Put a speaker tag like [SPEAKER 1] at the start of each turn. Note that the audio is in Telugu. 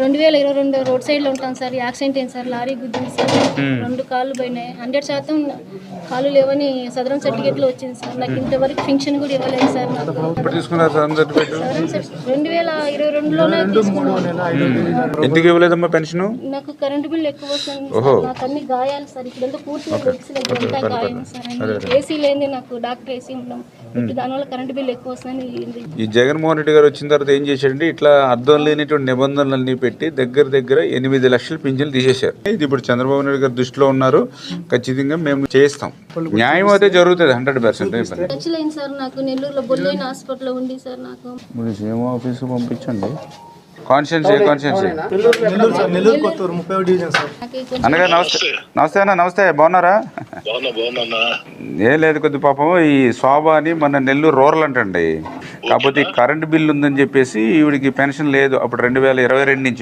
[SPEAKER 1] 2022 రోడ్ సైడ్లో ఉంటాను సార్. యాక్సిడెంట్ అయింది సార్, లారీ గుద్దింది సార్. 2 కాళ్ళు పోయినాయి. 100% కాళ్ళు లేవని సదరం సర్టిఫికేట్లో వచ్చింది సార్. నాకు ఇంతవరకు పెన్షన్ కూడా ఇవ్వలేదు సార్. నాకు 2022లోనే తీసుకున్నాను.
[SPEAKER 2] ఎందుకు ఇవ్వలేదమ్మా పెన్షన్?
[SPEAKER 1] నాకు కరెంటు బిల్ ఎక్కువ వస్తుంది. నాకు అన్ని గాయాలు సార్. ఇక్కడంతా పూర్తిగా అంతా గాయం సార్. ఏసీ లేని నాకు డాక్టర్ ఏసీ ఉన్నాం. దానివల్ల కరెంటు బిల్ ఎక్కువ వస్తుంది.
[SPEAKER 2] ఈ జగన్మోహన్ రెడ్డి గారు వచ్చిన తర్వాత ఏం చేశాడంటే ఇట్లా అర్థం లేనిటువంటి నిబంధనలన్నీ పెట్టి దగ్గర 8 లక్షల పింఛన్లు తీసేశారు. ఇది ఇప్పుడు చంద్రబాబు నాయుడు గారు దృష్టిలో ఉన్నారు. ఖచ్చితంగా మేము చేస్తాం. న్యాయం అయితే జరుగుతుంది 100%.
[SPEAKER 1] ఖచ్చితంగా సార్. నాకు నెల్లూరులో బొల్లోయిన హాస్పిటల్లో ఉంది సార్. నాకు
[SPEAKER 2] ఏమో ఆఫీసు పంపించండి. కాన్స్టిట్యున్సీ అన్నగారు నమస్తే అన్న. నమస్తే, బాగున్నారా? ఏం లేదు, కొద్ది పాపం ఈ శోభ అని మన నెల్లూరు రూరల్ అంటండి. కాకపోతే కరెంట్ బిల్లు ఉందని చెప్పేసి ఈవిడికి పెన్షన్ లేదు అప్పుడు 2022 నుంచి.